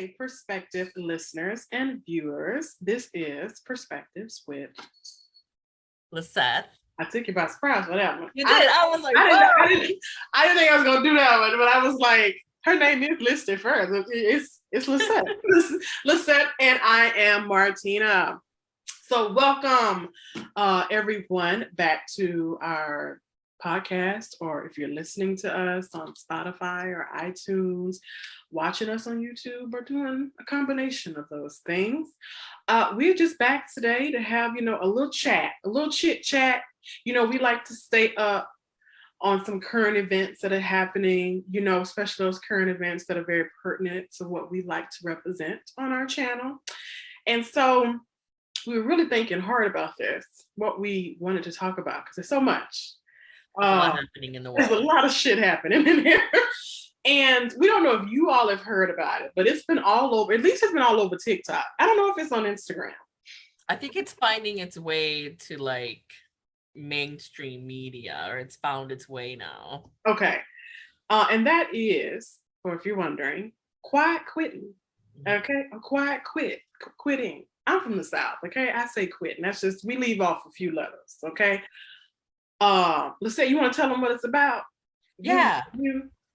Hey, Perspective listeners and viewers. This is Perspectives with. Lisette. I took you by surprise with that one. You did. I was like, I didn't, I whoa. didn't, I didn't think I was gonna do that one, but I was like, her name is listed first. It's Lisette. Lisette, and I am Martina. So welcome, everyone, back to our podcast, or if you're listening to us on Spotify or iTunes, watching us on YouTube, or doing a combination of those things. We're just back today to have, a little chat, a little chit chat. We like to stay up on some current events that are happening, especially those current events that are very pertinent to what we like to represent on our channel. And so we were really thinking hard about this, what we wanted to talk about, because there's so much. There's a lot happening in the world. There's a lot of shit happening in here. And we don't know if you all have heard about it, but it's been all over, at least it's been all over TikTok. I don't know if it's on Instagram. I think it's finding its way to like mainstream media, or it's found its way now. Okay. And that is, or if you're wondering, quiet quitting. Okay. A quiet quitting. I'm from the South. Okay. I say quitting. That's just, we leave off a few letters. Okay. Let's say you want to tell them what it's about. Yeah.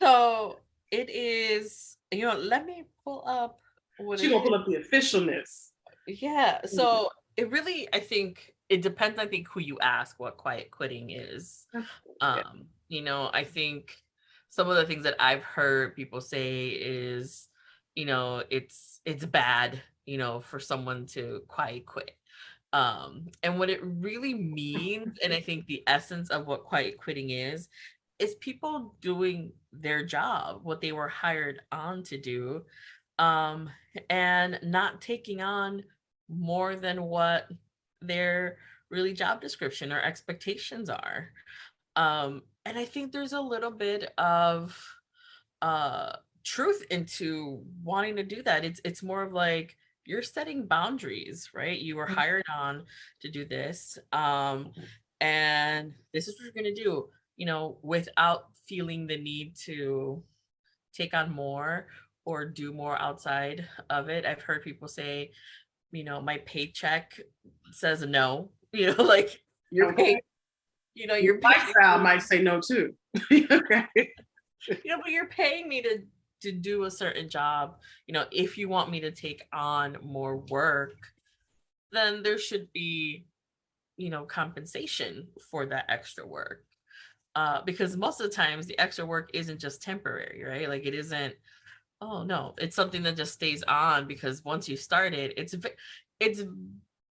So it is, let me pull up what she's gonna pull up the officialness. Yeah. So it really, I think it depends, I think, who you ask what quiet quitting is. I think some of the things that I've heard people say is, it's bad, for someone to quiet quit. And what it really means, and I think the essence of what quiet quitting is people doing their job, what they were hired on to do, and not taking on more than what their really job description or expectations are. And I think there's a little bit of truth into wanting to do that. It's more of like, you're setting boundaries, right? You were hired on to do this, and this is what you're going to do, without feeling the need to take on more or do more outside of it. I've heard people say, my paycheck says no, like your pay, your lifestyle might say no too. Okay. But you're paying me to do a certain job. If you want me to take on more work, then there should be, compensation for that extra work. Because most of the times the extra work isn't just temporary, right? Like, it isn't, oh no, it's something that just stays on, because once you start it, it's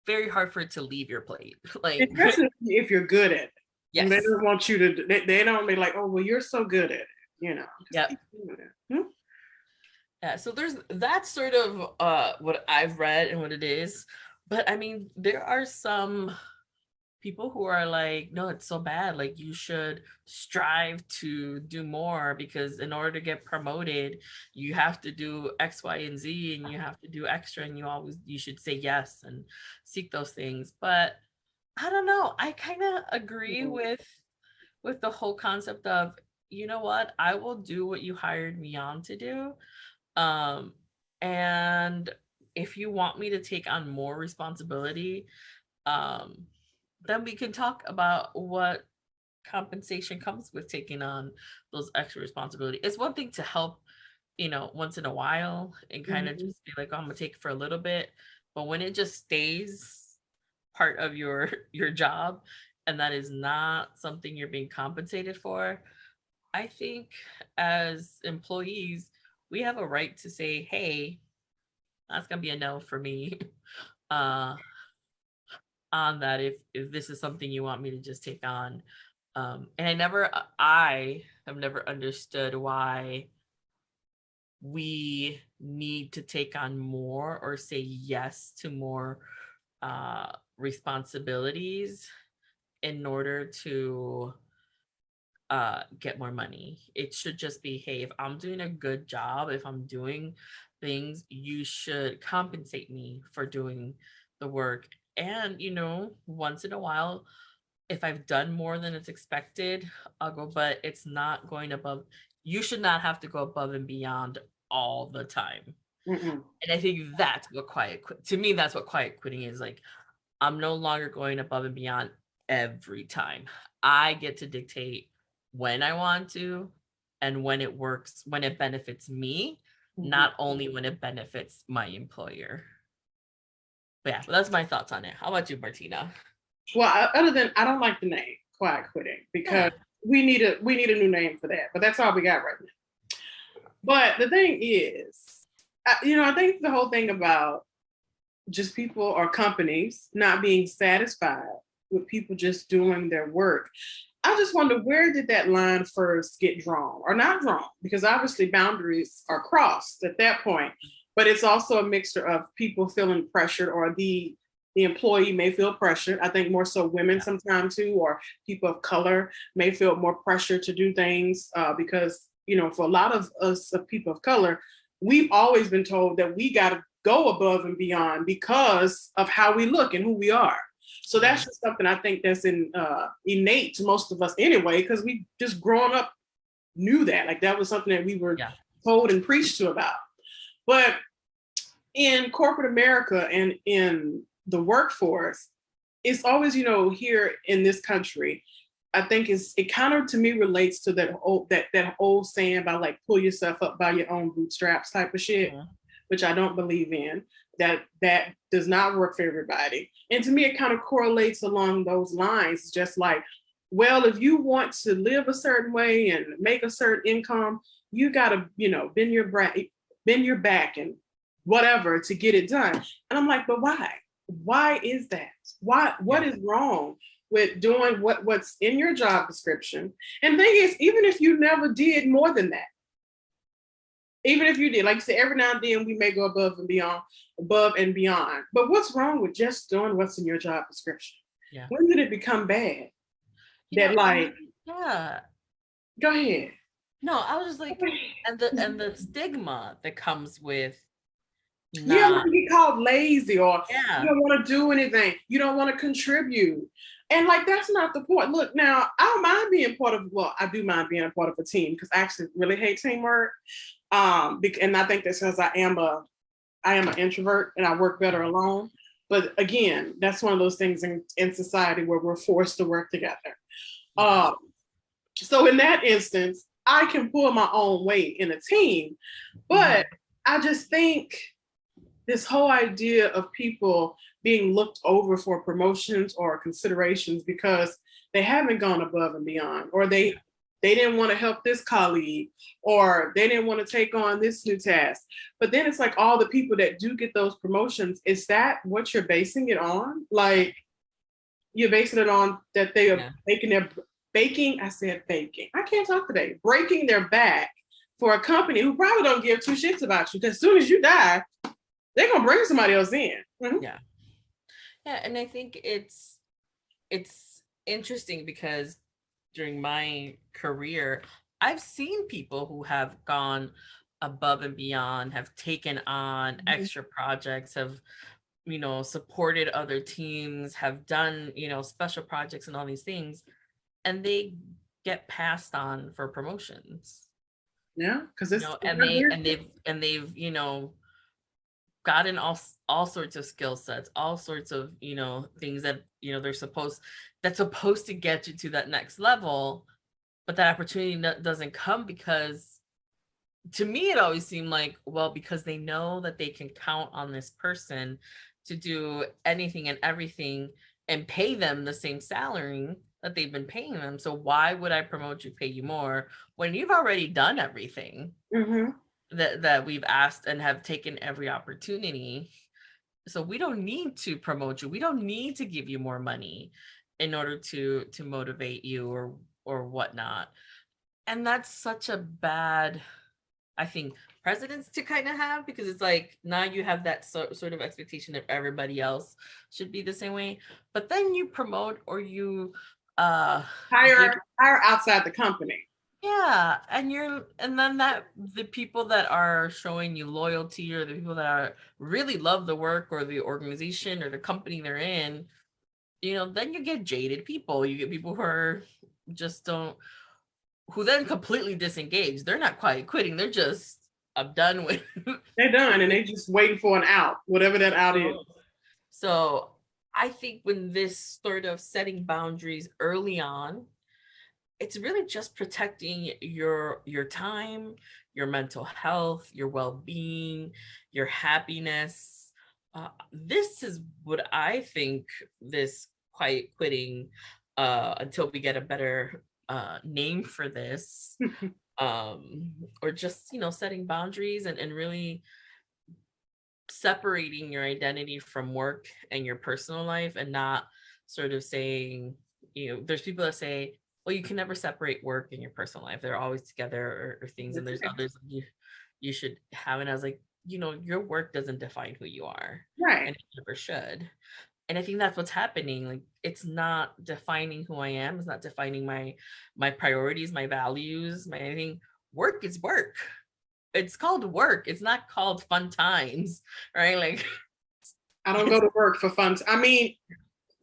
very hard for it to leave your plate. Like, especially if you're good at it. Yes. They don't want you to, they don't be like, oh, well, you're so good at it, Yep. Yeah, so that's sort of what I've read and what it is. But I mean, there are some people who are like, no, it's so bad, like, you should strive to do more, because in order to get promoted, you have to do X, Y, and Z, and you have to do extra, and you should say yes and seek those things. But I don't know, I kind of agree with the whole concept of, you know what, I will do what you hired me on to do. And if you want me to take on more responsibility, then we can talk about what compensation comes with taking on those extra responsibility. It's one thing to help, once in a while, and kind of just be like, oh, I'm gonna take it for a little bit. But when it just stays part of your job, and that is not something you're being compensated for, I think as employees, we have a right to say, hey, that's gonna be a no for me. On that, if this is something you want me to just take on. And I have never understood why we need to take on more or say yes to more responsibilities in order to get more money. It should just be, hey, if I'm doing a good job, if I'm doing things, you should compensate me for doing the work. And once in a while, if I've done more than it's expected, I'll go, but it's not going above. You should not have to go above and beyond all the time. Mm-mm. And I think that's what to me, that's what quiet quitting is. Like, I'm no longer going above and beyond every time. I get to dictate when I want to and when it works, when it benefits me, not only when it benefits my employer. But yeah, that's my thoughts on it. How about you, Martina? Well, other than I don't like the name quiet quitting because we need a new name for that. But that's all we got right now. But the thing is, I think the whole thing about just people or companies not being satisfied with people just doing their work. I just wonder, where did that line first get drawn or not drawn? Because obviously boundaries are crossed at that point, but it's also a mixture of people feeling pressured, or the employee may feel pressured. I think more so women sometimes too, or people of color may feel more pressure to do things because, for a lot of us people of color, we've always been told that we got to go above and beyond because of how we look and who we are. So that's just something I think that's innate to most of us anyway, because we just growing up knew that. Like, that was something that we were told and preached to about. But in corporate America and in the workforce, it's always, here in this country, I think it kind of, to me, relates to that old saying about like pull yourself up by your own bootstraps type of shit, which I don't believe in. That does not work for everybody. And to me, it kind of correlates along those lines, just like, well, if you want to live a certain way and make a certain income, you got to, bend your back and whatever to get it done. And I'm like, but why? Why is that? What is wrong with doing what's in your job description? And the thing is, even if you never did more than that, even if you did, like you said, every now and then we may go above and beyond. But what's wrong with just doing what's in your job description? Yeah. When did it become bad? Go ahead. No, I was just like, and the stigma that comes with you don't want to be called lazy, or you don't want to do anything. You don't want to contribute. And like, that's not the point. Look, now, I don't mind being I do mind being a part of a team, because I actually really hate teamwork. And I think that's because I am an introvert and I work better alone. But again, that's one of those things in society where we're forced to work together. So in that instance, I can pull my own weight in a team. But I just think this whole idea of people being looked over for promotions or considerations because they haven't gone above and beyond, or they didn't want to help this colleague, or they didn't want to take on this new task. But then it's like, all the people that do get those promotions, is that what you're basing it on? Like, you're basing it on that they are baking. I can't talk today. Breaking their back for a company who probably don't give two shits about you. Because as soon as you die, they're gonna bring somebody else in. Yeah, and I think it's interesting because during my career, I've seen people who have gone above and beyond, have taken on extra projects, have supported other teams, have done special projects and all these things, and they get passed on for promotions. Yeah, because they've gotten all sorts of skill sets, all sorts of things that that's supposed to get you to that next level, but that opportunity doesn't come, because to me it always seemed like, well, because they know that they can count on this person to do anything and everything and pay them the same salary that they've been paying them. So why would I promote you, pay you more, when you've already done everything that we've asked and have taken every opportunity? So we don't need to promote you. We don't need to give you more money in order to motivate you or whatnot. And that's such a bad, I think, precedence to kind of have, because it's like, now you have that sort of expectation that everybody else should be the same way. But then you promote, or you hire outside the company. Yeah, and then the people that are showing you loyalty, or the people that are really love the work or the organization or the company they're in, then you get jaded people. You get people who are who then completely disengage. They're not quiet quitting. They're just I'm done with. They're done and they just waiting for an out, whatever that out is. So I think when this sort of setting boundaries early on, it's really just protecting your time, your mental health, your well-being, your happiness. This is what I think this quiet quitting, until we get a better name for this, or just setting boundaries and really separating your identity from work and your personal life, and not sort of saying, there's people that say, well, you can never separate work and your personal life, they're always together, or things, and there's others you should have. And I was like, your work doesn't define who you are, Right. and it never should. And I think that's what's happening. Like, it's not defining who I am, it's not defining my priorities, my values, my anything. Work is work. It's called work. It's not called fun times, right? Like, I don't go to work for fun. I mean,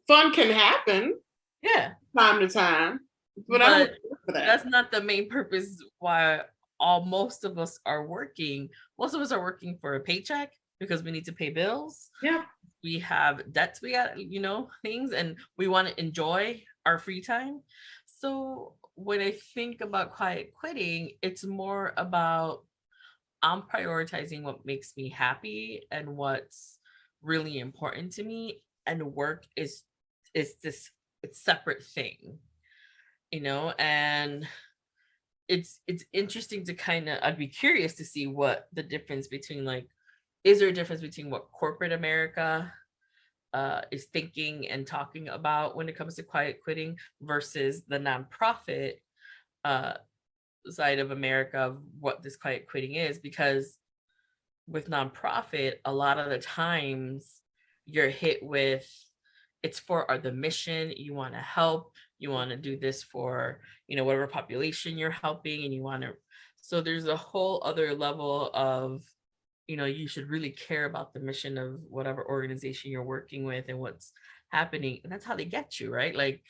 fun can happen, yeah, time to time, but I don't work for that. That's not the main purpose why most of us are working. Most of us are working for a paycheck because we need to pay bills. Yeah. We have debts, we got, things, and we want to enjoy our free time. So when I think about quiet quitting, it's more about, I'm prioritizing what makes me happy and what's really important to me, and work is this separate thing, and it's interesting to I'd be curious to see what the difference between, like, is there a difference between what corporate America is thinking and talking about when it comes to quiet quitting versus the nonprofit side of America of what this quiet quitting is. Because with nonprofit, a lot of the times you're hit with, it's for the mission, you want to help, you want to do this for whatever population you're helping, and you want to, so there's a whole other level of, you should really care about the mission of whatever organization you're working with and what's happening. And that's how they get you, right? Like,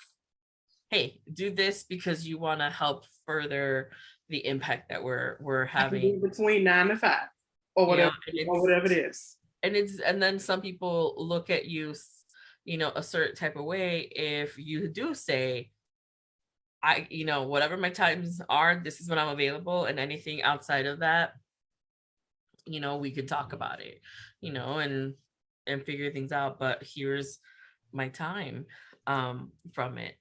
hey, do this because you want to help further the impact that we're having between 9 to 5 or whatever, or whatever it is. And then some people look at you, a certain type of way if you do say, whatever my times are, this is when I'm available, and anything outside of that, we could talk about it, and figure things out, but here's my time from it.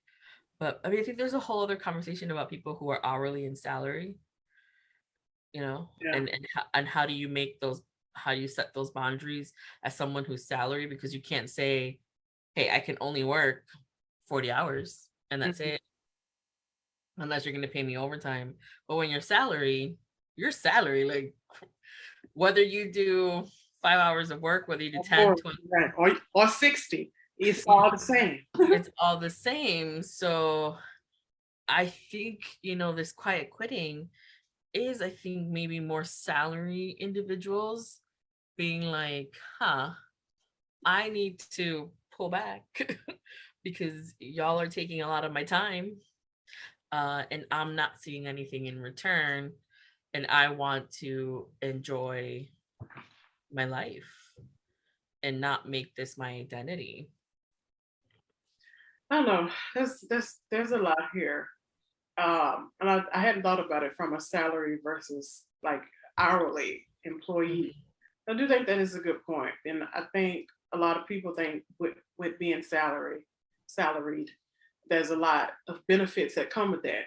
But I mean, I think there's a whole other conversation about people who are hourly and salary, Yeah. and how do you make those, how do you set those boundaries as someone who's salary? Because you can't say, hey, I can only work 40 hours and that's it, unless you're going to pay me overtime. But when you're salary, like, whether you do 5 hours of work, whether you do 10, 20, right, or 60, it's all the same. It's all the same. So I think, this quiet quitting is, I think, maybe more salary individuals being like, I need to pull back because y'all are taking a lot of my time, and I'm not seeing anything in return, and I want to enjoy my life and not make this my identity. I don't know. There's a lot here. And I hadn't thought about it from a salary versus like hourly employee. I do think that is a good point. And I think a lot of people think with being salaried, there's a lot of benefits that come with that,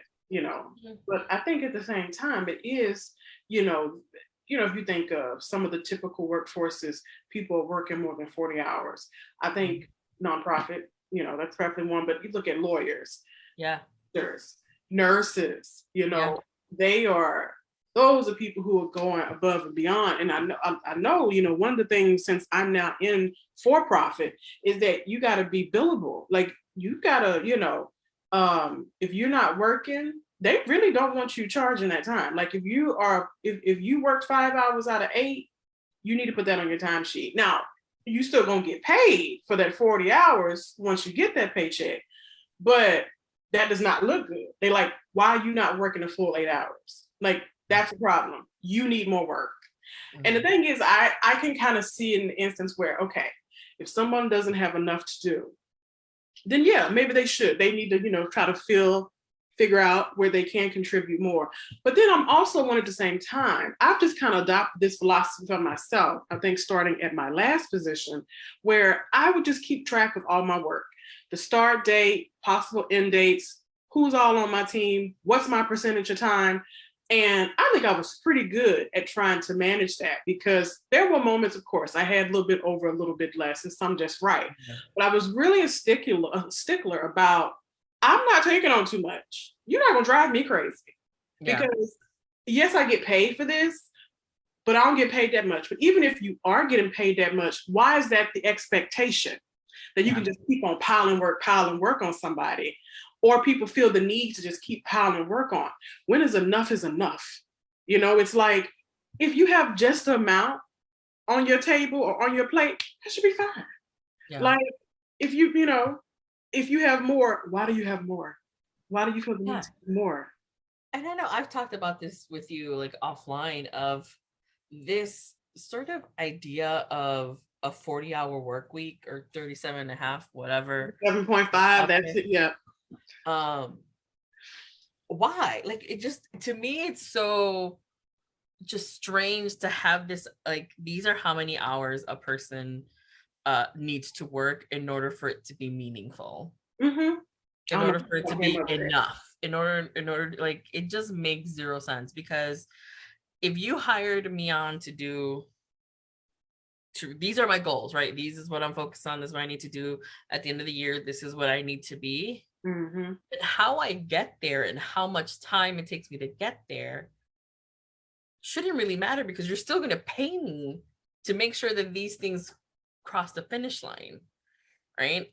But I think at the same time, it is, if you think of some of the typical workforces, people are working more than 40 hours. I think nonprofit, that's probably one, but you look at lawyers, nurses, those are people who are going above and beyond. And I know, one of the things, since I'm now in for-profit, is that you got to be billable. Like, you got to, if you're not working, they really don't want you charging that time. Like, if you worked 5 hours out of 8, you need to put that on your timesheet. Now, you still gonna get paid for that 40 hours once you get that paycheck, but that does not look good. They like, why are you not working a full 8 hours? Like, that's a problem. You need more work. And the thing is, I can kind of see an instance where, okay, if someone doesn't have enough to do, then yeah, maybe they should. They need to, try to figure out where they can contribute more. But then I'm also one at the same time, I've just kind of adopted this philosophy for myself, I think starting at my last position, where I would just keep track of all my work, the start date, possible end dates, who's all on my team, what's my percentage of time. And I think I was pretty good at trying to manage that, because there were moments, of course, I had a little bit over, a little bit less, and some just right. Yeah. But I was really a stickler about, I'm not taking on too much. You're not gonna drive me crazy. Yeah. Because yes, I get paid for this, but I don't get paid that much. But even if you are getting paid that much, why is that the expectation? That you can just keep on piling work on somebody? Or people feel the need to just keep piling work on. When is enough? It's like, if you have just the amount on your table or on your plate, that should be fine. Yeah. Like, if you have more, why do you have more? Why do you feel the need to do more? And I know I've talked about this with you, like offline, of this sort of idea of a 40-hour work week, or 37 and a half, whatever. 7.5, that's it, yeah. Why? Like, it just, to me, it's so just strange to have this, like, these are how many hours a person needs to work in order for it to be meaningful. Mm-hmm. In order for it to be enough. In order, like, it just makes zero sense. Because if you hired me on to do, these are my goals, right? These is what I'm focused on. This is what I need to do at the end of the year. This is what I need to be. Mm-hmm. And how I get there and how much time it takes me to get there shouldn't really matter, because you're still going to pay me to make sure that these things cross the finish line, right?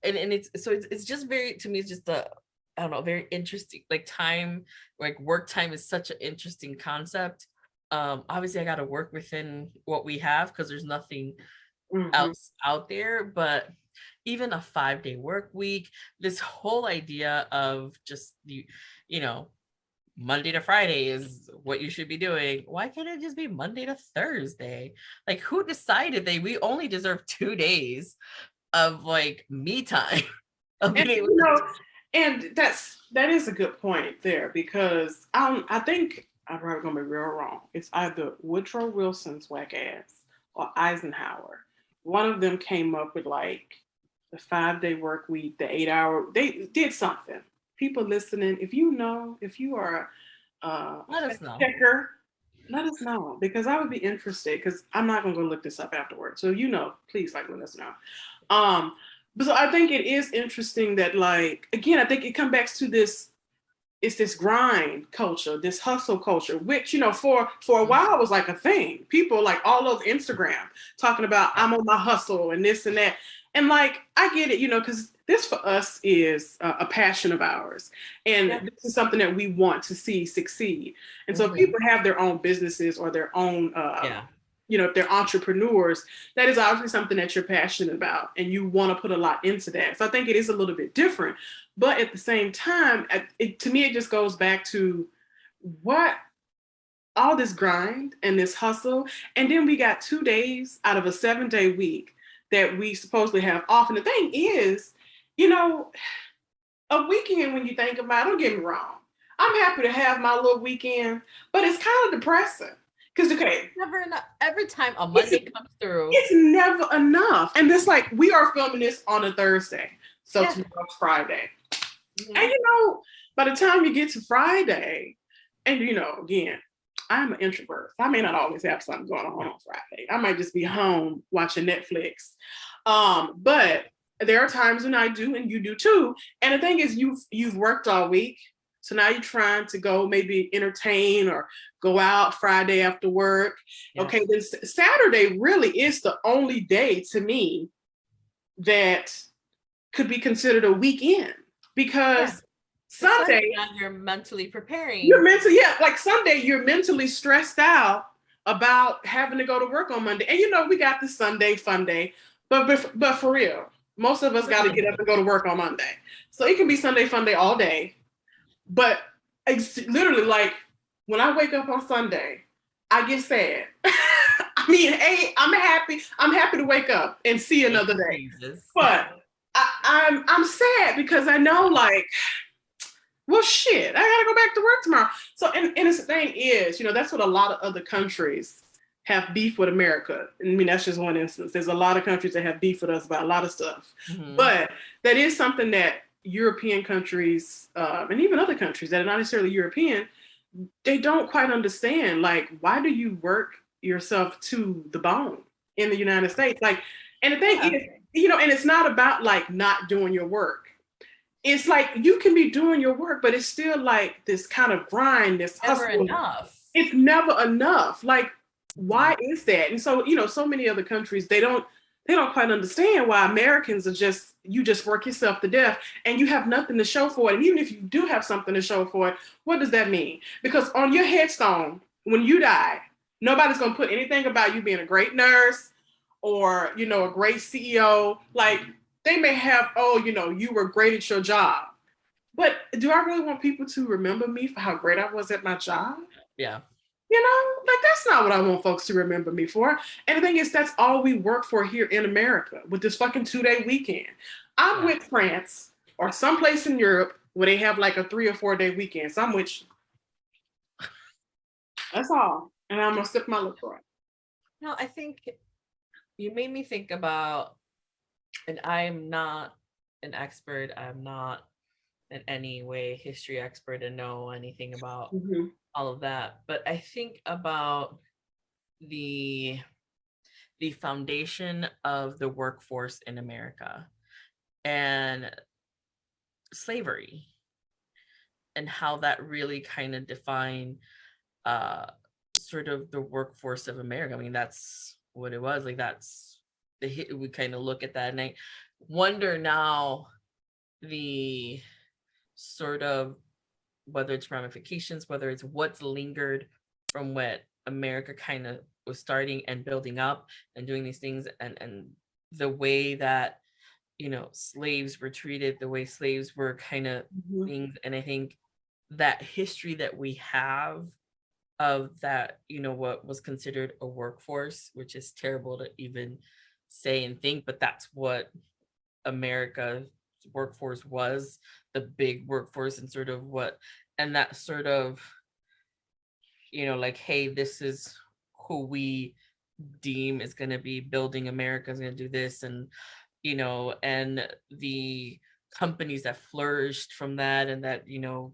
It's just very, to me, it's just very interesting. Like, time, like work time is such an interesting concept. Obviously I got to work within what we have, because there's nothing else out there. But even a 5-day work week, this whole idea of just Monday to Friday is what you should be doing. Why can't it just be Monday to Thursday? Like, who decided we only deserve 2 days of like me time? And that is a good point there, because I think I'm probably gonna be real wrong. It's either Woodrow Wilson's whack ass or Eisenhower. One of them came up with like the 5-day work week, the 8-hour. They did something. People listening, if you are let us know. Checker, let us know, because I would be interested, because I'm not gonna go look this up afterwards. So please let us know. But so I think it is interesting that, like, again, I think it comes back to this. It's this grind culture, this hustle culture, which, for a while was like a thing. People like all over Instagram talking about, I'm on my hustle and this and that. And like, I get it, because this for us is a passion of ours. And this is something that we want to see succeed. And so if people have their own businesses or their own, if they're entrepreneurs, that is obviously something that you're passionate about and you want to put a lot into that. So I think it is a little bit different. But at the same time, to me, it just goes back to what all this grind and this hustle. And then we got 2 days out of a 7-day week that we supposedly have off. And the thing is, a weekend, when you think about it, don't get me wrong, I'm happy to have my little weekend, but it's kind of depressing. Because, never enough. Every time a Monday comes through, it's never enough. And it's like, we are filming this on a Thursday. So tomorrow's Friday. Mm-hmm. And by the time you get to Friday, and again, I'm an introvert. I may not always have something going on Friday. I might just be home watching Netflix. But there are times when I do, and you do too. And the thing is, you've worked all week. So now you're trying to go maybe entertain or go out Friday after work. Yes. Okay, then Saturday really is the only day to me that could be considered a weekend, because Sunday you're mentally preparing. Like Sunday you're mentally stressed out about having to go to work on Monday. And we got the Sunday fun day, but for real, most of us got to get up and go to work on Monday. So it can be Sunday fun day all day. But it's literally like, when I wake up on Sunday, I get sad. I mean, hey, I'm happy to wake up and see another day. But I'm sad because I know, like, well, shit, I gotta go back to work tomorrow. So, and the thing is, that's what a lot of other countries have beef with America. I mean, that's just one instance. There's a lot of countries that have beef with us about a lot of stuff. Mm-hmm. But that is something that European countries, and even other countries that are not necessarily European, they don't quite understand. Like, why do you work yourself to the bone in the United States? Like, and the thing is, and it's not about like not doing your work. It's like you can be doing your work, but it's still like this kind of grind, this hustle. Never enough. It's never enough. Like, why is that? And so, so many other countries, they don't quite understand why Americans are you just work yourself to death and you have nothing to show for it. And even if you do have something to show for it, what does that mean? Because on your headstone, when you die, nobody's going to put anything about you being a great nurse or, a great CEO. Like, they may have, you were great at your job. But do I really want people to remember me for how great I was at my job? Yeah. Like, that's not what I want folks to remember me for. And the thing is, that's all we work for here in America with this fucking 2-day weekend. I'm with France or someplace in Europe where they have like a 3 or 4 day weekend. So I'm with you. That's all. And I'm going to sip my LaCroix. No, I think you made me think about, and I'm not an expert. I'm not in any way history expert and know anything about all of that. But I think about the foundation of the workforce in America and slavery and how that really kind of defined sort of the workforce of America. I mean, that's what it was. Like, that's we kind of look at that, and I wonder now the sort of, whether it's ramifications, whether it's what's lingered from what America kind of was starting and building up and doing these things, and the way that slaves were treated, the way slaves were kind of things. And I think that history that we have of that, what was considered a workforce, which is terrible to even say and think, but that's what America's workforce was, the big workforce, and sort of and that sort of, like, hey, this is who we deem is going to be building America, is going to do this, and and the companies that flourished from that, and that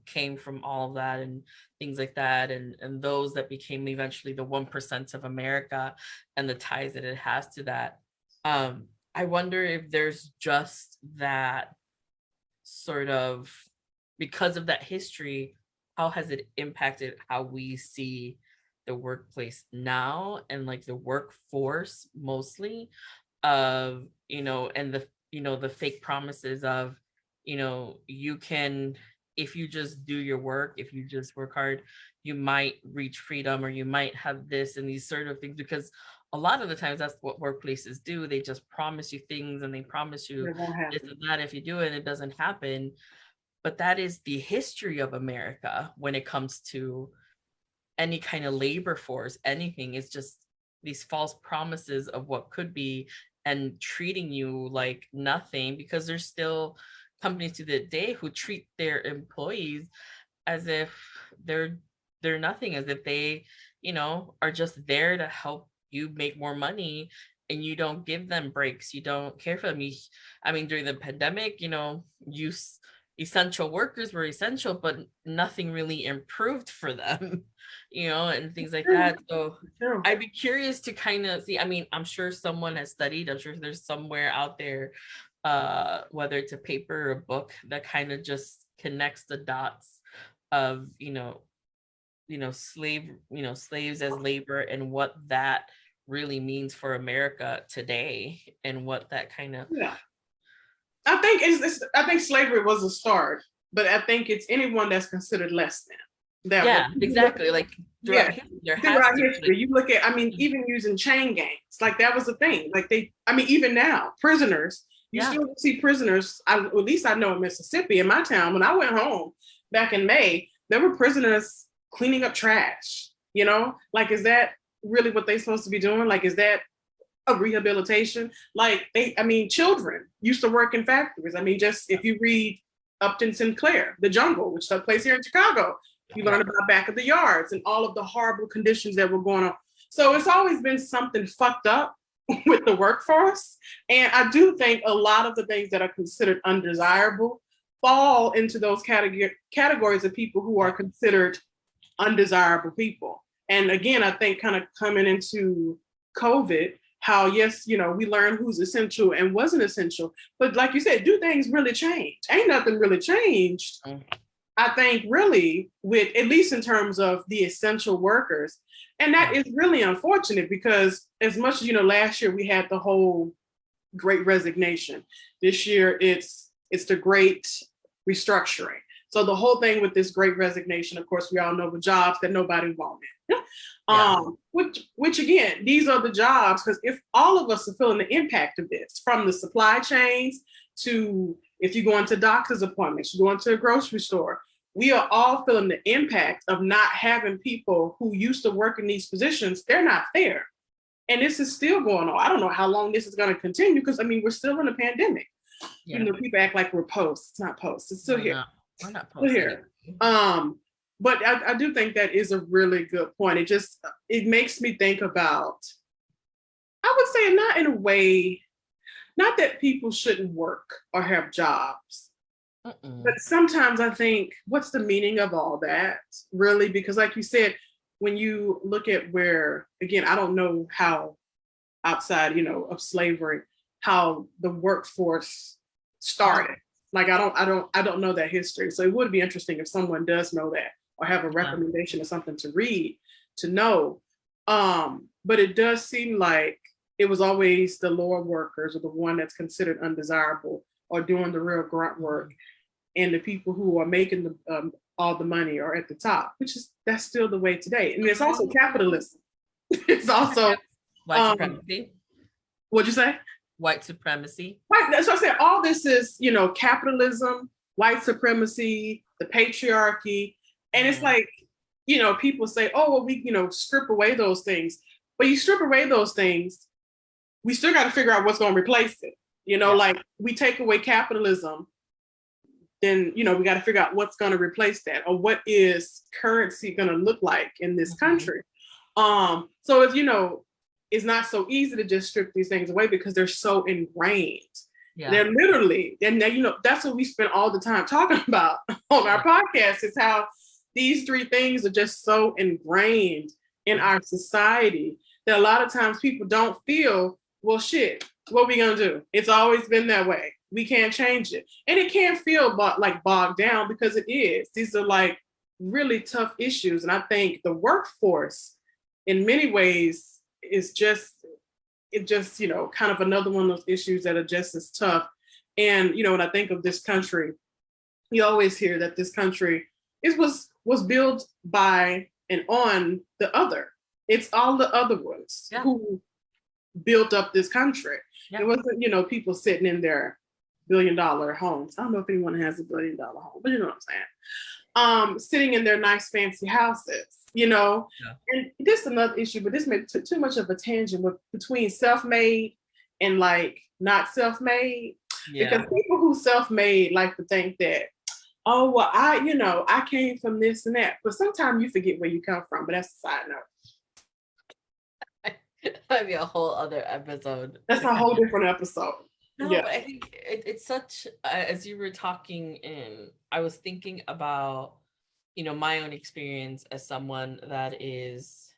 came from all of that and things like that, and those that became eventually the 1% of America and the ties that it has to that. I wonder if there's just that sort of, because of that history, how has it impacted how we see the workplace now, and like the workforce mostly of, and the fake promises of, you can, if you just do your work, if you just work hard, you might reach freedom, or you might have this and these sort of things, because a lot of the times that's what workplaces do. They just promise you things, and they promise you this and that. If you do it, it doesn't happen. But that is the history of America when it comes to any kind of labor force, anything. It's just these false promises of what could be, and treating you like nothing, because there's still companies to the day who treat their employees as if they're nothing, as if they, are just there to help you make more money, and you don't give them breaks. You don't care for them. I mean, during the pandemic, essential workers were essential, but nothing really improved for them, and things like that. So I'd be curious to kind of see. I mean, I'm sure someone has studied. I'm sure there's somewhere out there, whether it's a paper or a book, that kind of just connects the dots of, slaves as labor, and what that really means for America today, and what that kind of. Yeah. I think I think slavery was a start, but I think it's anyone that's considered less than. Yeah, exactly. Like throughout history, you look at, I mean, even using chain gangs, like that was a thing. Like even now, prisoners, you still see prisoners. At least I know in Mississippi, in my town, when I went home back in May, there were prisoners cleaning up trash. You know, like, is that really what they're supposed to be doing? Like, is that a rehabilitation? Like, children used to work in factories. I mean, just if you read Upton Sinclair, The Jungle, which took place here in Chicago, you learn about Back of the Yards and all of the horrible conditions that were going on. So it's always been something fucked up with the workforce. And I do think a lot of the things that are considered undesirable fall into those categories of people who are considered undesirable people. And again, I think kind of coming into COVID, how yes, you know, we learned who's essential and wasn't essential. But like you said, do things really change? Ain't nothing really changed. I think really with, at least in terms of the essential workers. And that is really unfortunate because as much as, you know, last year we had the whole great resignation. This year it's the great restructuring. So the whole thing with this great resignation, of course, we all know the jobs that nobody wanted. Which again, these are the jobs, because if all of us are feeling the impact of this, from the supply chains to if you go into doctor's appointments, you go into a grocery store, we are all feeling the impact of not having people who used to work in these positions. They're not there. And this is still going on. I don't know how long this is going to continue because, I mean, we're still in a pandemic. You know, people act like we're post. It's not post. It's still here. We're not post here. But I do think that is a really good point. It makes me think about, I would say not in a way, not that people shouldn't work or have jobs, but sometimes I think, what's the meaning of all that, really? Because like you said, when you look at where, again, I don't know how outside, you know, of slavery, how the workforce started. Like, I don't know that history. So it would be interesting if someone does know that or have a recommendation or something to read, to know. But it does seem like it was always the lower workers or the one that's considered undesirable or doing the real grunt work. And the people who are making all the money are at the top, that's still the way today. And it's also capitalism. It's also white supremacy. What'd you say? White supremacy. Right. That's what I said. All this is, you know, capitalism, white supremacy, the patriarchy. And it's like, you know, people say, oh, well, we, you know, strip away those things. But you strip away those things, we still got to figure out what's going to replace it. You know, like we take away capitalism, then, you know, we got to figure out what's going to replace that, or what is currency going to look like in this country. So it's, you know, it's not so easy to just strip these things away because they're so ingrained. They're literally, and then, you know, that's what we spend all the time talking about on our podcast, is how these three things are just so ingrained in our society that a lot of times people don't feel, well, shit, what are we going to do? It's always been that way. We can't change it. And it can feel like bogged down, because it is. These are like really tough issues. And I think the workforce in many ways is just, you know, kind of another one of those issues that are just as tough. And, you know, when I think of this country, you always hear that this country was built by and on the other. It's all the other ones who built up this country. It wasn't, you know, people sitting in their $1 billion homes. I don't know if anyone has a $1 billion home, but you know what I'm saying. Sitting in their nice fancy houses, you know. And this is another issue, but this made too much of a tangent between self-made and like not self-made. Because people who self-made like to think that, oh, well, I came from this and that. But sometimes you forget where you come from, but that's a side note. That'd be a whole other episode. That's a whole different episode. No, but I think it's such, as you were talking, and I was thinking about, you know, my own experience as someone that is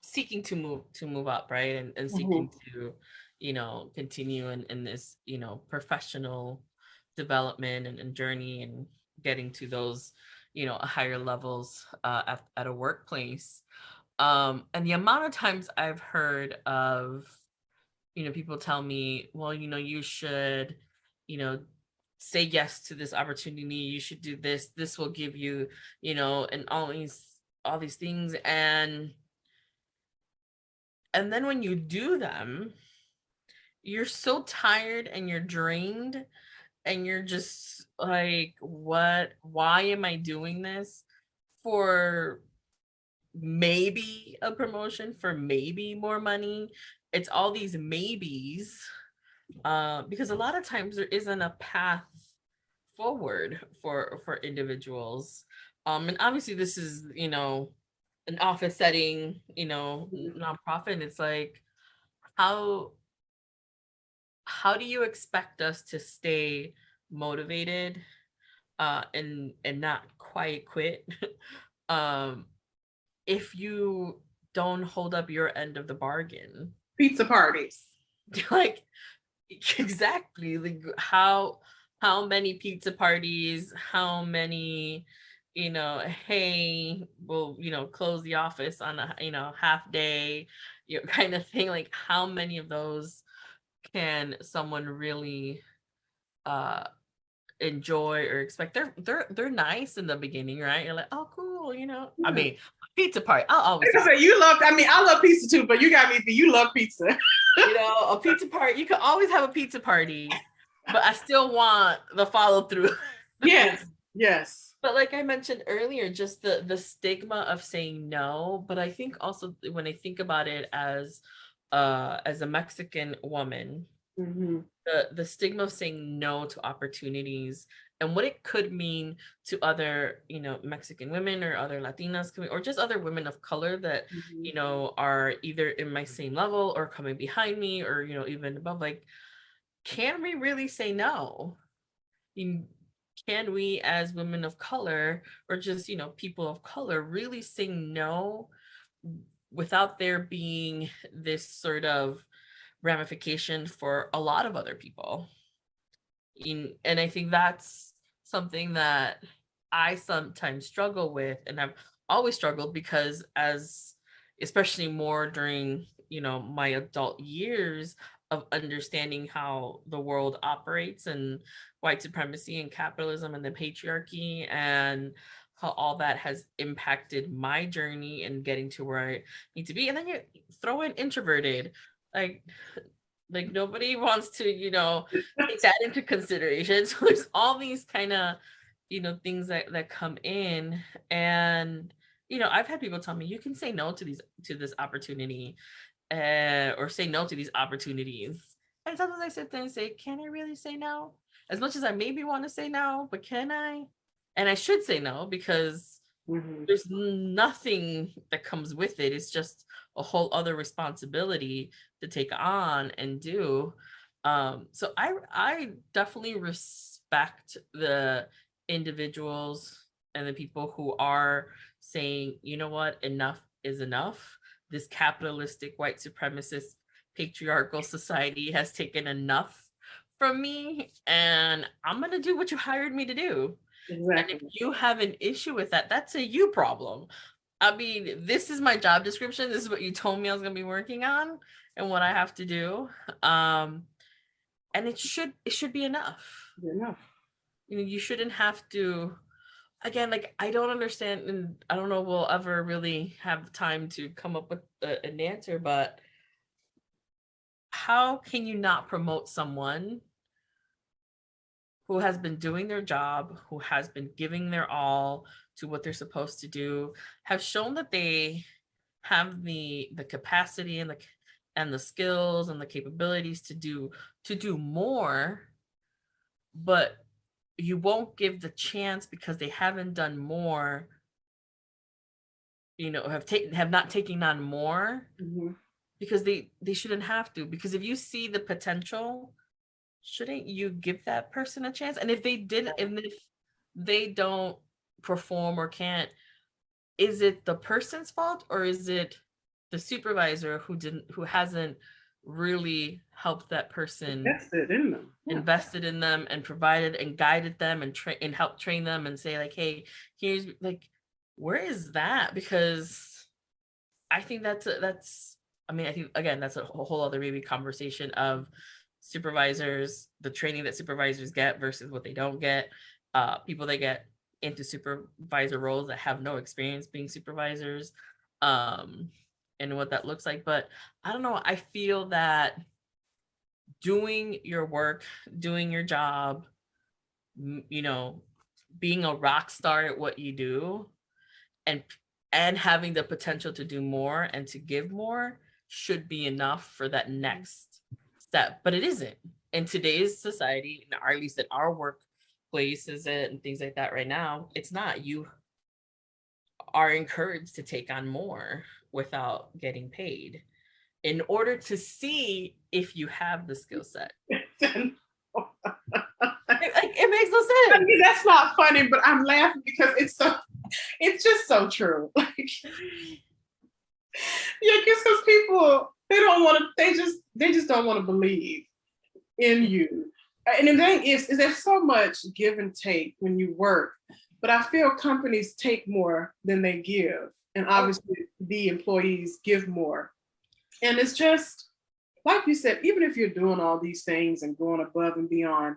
seeking to move up, right? And seeking to, you know, continue in this, you know, professional development and journey, and getting to those, you know, higher levels at a workplace. And the amount of times I've heard of, you know, people tell me, well, you know, you should, you know, say yes to this opportunity. You should do this. This will give you, you know, and all these things. And then when you do them, you're so tired and you're drained and you're just like, why am I doing this for maybe a promotion for maybe more money. It's all these maybes, because a lot of times there isn't a path forward for individuals. And obviously this is, an office setting, nonprofit. And it's like, how how do you expect us to stay motivated, and not quite quit, um if you don't hold up your end of the bargain? Pizza parties. Like, exactly, like, how many pizza parties, how many, hey, we'll, close the office on a, half day, kind of thing. Like, how many of those can someone really uh enjoy or expect? They're nice in the beginning, right? You're like, oh, cool, I Yeah. mean, pizza party, I'll always Like I said, you love. I mean, I love pizza too, but you got me. You love pizza. a pizza party. You can always have a pizza party, but I still want the follow through. Yes. Yes. But like I mentioned earlier, just the stigma of saying no. But I think also when I think about it as a Mexican woman, Mm-hmm. the stigma of saying no to opportunities and what it could mean to other, Mexican women or other Latinas or just other women of color that, Mm-hmm. are either in my same level or coming behind me or, even above. Like, can we really say no? mean, can we as women of color or just, people of color really say no without there being this sort of ramification for a lot of other people? And I think that's something that I sometimes struggle with, and I've always struggled because especially more during, my adult years of understanding how the world operates and white supremacy and capitalism and the patriarchy and how all that has impacted my journey and getting to where I need to be. And then you throw in introverted, like nobody wants to, take that into consideration. So there's all these kind of, things that come in. And, I've had people tell me you can say no to this opportunity, or say no to these opportunities. And sometimes I sit there and say, can I really say no? As much as I maybe want to say no, but can I? And I should say no because Mm-hmm. there's nothing that comes with it. It's just a whole other responsibility to take on and do. So I definitely respect the individuals and the people who are saying, you know what, enough is enough. This capitalistic white supremacist patriarchal society has taken enough from me, and I'm gonna do what you hired me to do. And if Exactly. you have an issue with that, that's a you problem. I mean, this is my job description. This is what you told me I was going to be working on and what I have to do. And it should be enough. Good enough. You shouldn't have to, again, like, I don't understand, and I don't know if we'll ever really have time to come up with an answer, but how can you not promote someone who has been doing their job, who has been giving their all to what they're supposed to do, have shown that they have the capacity and the skills and the capabilities to do more, but you won't give the chance because they haven't done more, have not taken on more, Mm-hmm. because they shouldn't have to. Because if you see the potential, shouldn't you give that person a chance? And if they didn't, and if they don't perform or can't, is it the person's fault or is it the supervisor who hasn't really helped that person, That's it in them. Yeah. invested in them and provided and guided them and helped train them and say, like, hey, here's, like, where is that? Because I think that's, I mean, I think, again, that's a whole other maybe conversation of supervisors, the training that supervisors get versus what they don't get, people that get into supervisor roles that have no experience being supervisors, um, and what that looks like. But I don't know, I feel that doing your work, doing your job, m- you know, being a rock star at what you do, and and having the potential to do more and to give more should be enough for that next step. But it isn't in today's society, or at least in our workplaces and things like that right now. It's not. You are encouraged to take on more without getting paid in order to see if you have the skill set. It makes no sense. I mean, that's not funny, but I'm laughing because it's just so true. Like, yeah, because people, they don't want to, they just don't want to believe in you. And the thing is there's so much give and take when you work, but I feel companies take more than they give, and obviously the employees give more. And it's just like you said, even if you're doing all these things and going above and beyond,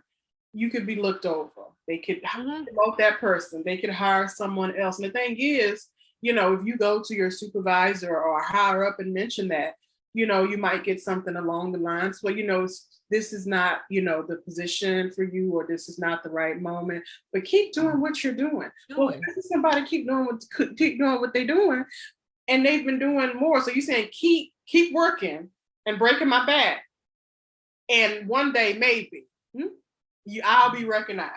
you could be looked over. They could promote that person. They could hire someone else. And the thing is, if you go to your supervisor or higher up and mention that, you might get something along the lines, well, this is not, the position for you, or this is not the right moment, but keep doing what you're doing. Well, somebody keep doing what they're doing, and they've been doing more. So you're saying keep working and breaking my back, and one day maybe I'll be recognized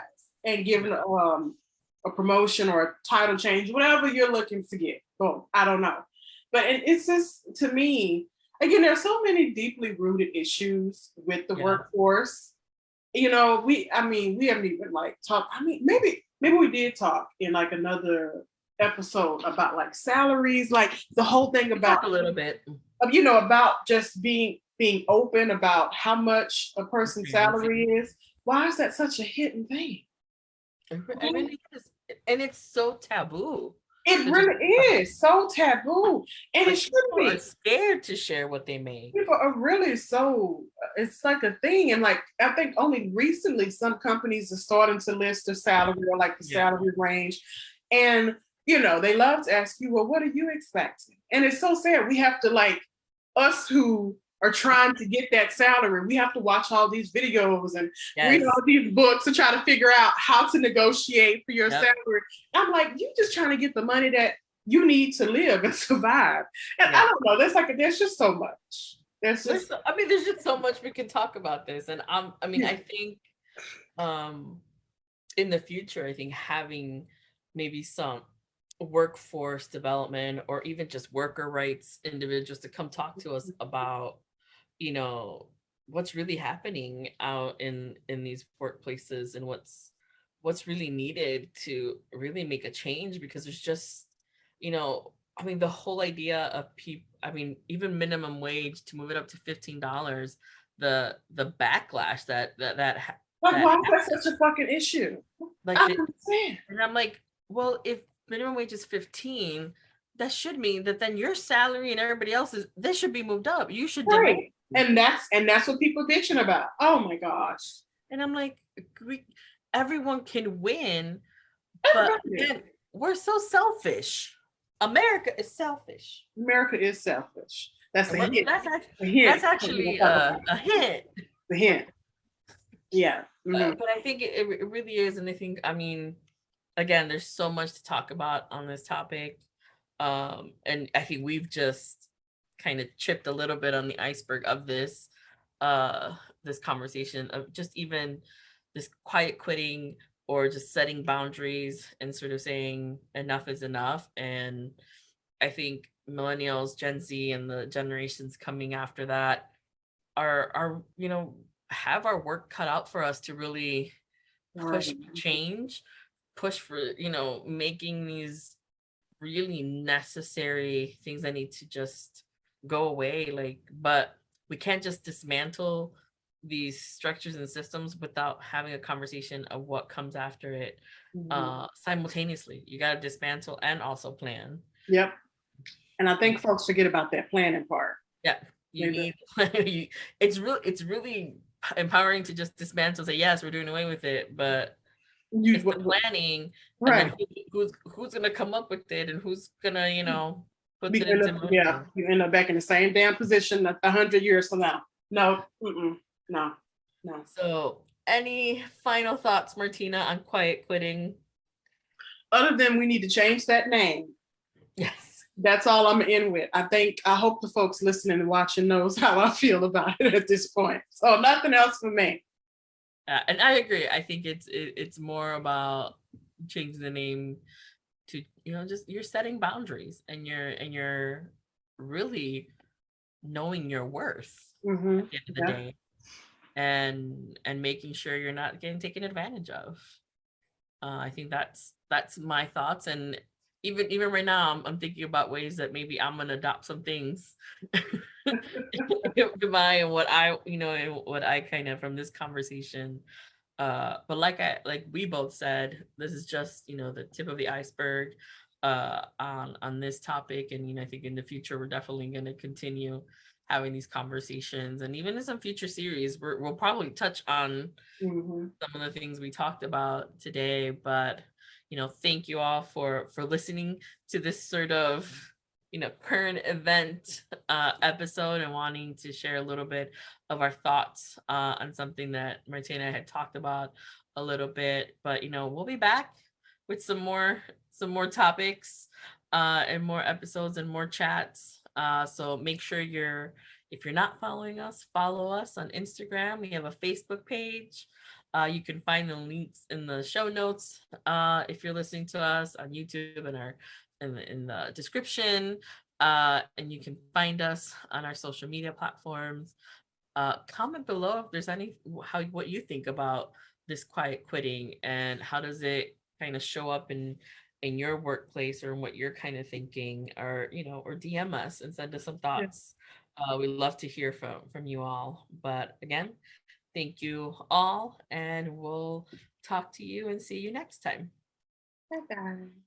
and given a promotion or a title change, whatever you're looking to get. Oh, I don't know, but it's just, to me, again, there are so many deeply rooted issues with the workforce. We haven't even talked. Maybe we did talk in another episode about salaries, the whole thing about a little bit, about just being open about how much a person's salary is. Why is that such a hidden thing? It really is. And it's so taboo. It really is so taboo, and it should be. People are scared to share what they make. People are really so. It's like a thing, and I think only recently some companies are starting to list their salary or the salary range, and they love to ask you, well, what are you expecting? And it's so sad. We have to us who are trying to get that salary, we have to watch all these videos and read all these books to try to figure out how to negotiate for your salary. I'm like, you just trying to get the money that you need to live and survive. And I don't know, there's just so much. There's just so much we can talk about this. And I think in the future, I think having maybe some workforce development or even just worker rights individuals to come talk to us about what's really happening out in these workplaces and what's really needed to really make a change, because there's just the whole idea of even minimum wage, to move it up to $15, the backlash that why is that such a fucking issue? I don't understand. And I'm like, well, if minimum wage is 15, that should mean that then your salary and everybody else's, this should be moved up. You should right. And that's what people bitching about. Oh my gosh. And I'm like, everyone can win, but then we're so selfish. America is selfish. America is selfish. That's a hint. That's actually a hint. The hint. Yeah. But I think it really is. And I think, again, there's so much to talk about on this topic. And I think we've just kind of chipped a little bit on the iceberg of this conversation of just even this quiet quitting, or just setting boundaries and sort of saying enough is enough. And I think millennials, Gen Z, and the generations coming after that are have our work cut out for us to really push for change, push for making these really necessary things that need to just go away. But we can't just dismantle these structures and systems without having a conversation of what comes after it. Simultaneously, you got to dismantle and also plan. Yep. And I think folks forget about that planning part. Yeah, it's really empowering to just dismantle, say yes, we're doing away with it, but it's the planning, right? And who's gonna come up with it, and who's gonna put it into motion. Yeah, you end up back in the same damn position 100 years from now. No. No. So, any final thoughts, Martina, on quiet quitting? Other than we need to change that name. Yes. That's all I'm in with. I hope the folks listening and watching knows how I feel about it at this point. So nothing else for me. And I agree. I think it's more about changing the name to, just you're setting boundaries, and you're really knowing your worth Mm-hmm. at the end of the Yeah. day, and making sure you're not getting taken advantage of. I think that's my thoughts, and even right now, I'm thinking about ways that maybe I'm gonna adopt some things to my and what I and what I kind of from this conversation. But like we both said, this is just the tip of the iceberg on this topic, and I think in the future we're definitely going to continue having these conversations, and even in some future series we'll probably touch on Mm-hmm. some of the things we talked about today. But thank you all for listening to this sort of current event episode, and wanting to share a little bit of our thoughts on something that Martina had talked about a little bit. But we'll be back with some more topics and more episodes and more chats. So make sure if you're not following us, follow us on Instagram. We have a Facebook page. You can find the links in the show notes if you're listening to us on YouTube, and in the description. And you can find us on our social media platforms. Comment below if there's what you think about this quiet quitting, and how does it kind of show up in your workplace, or in what you're kind of thinking, or or DM us and send us some thoughts. We'd love to hear from you all. But again, thank you all, and we'll talk to you and see you next time. Bye, guys.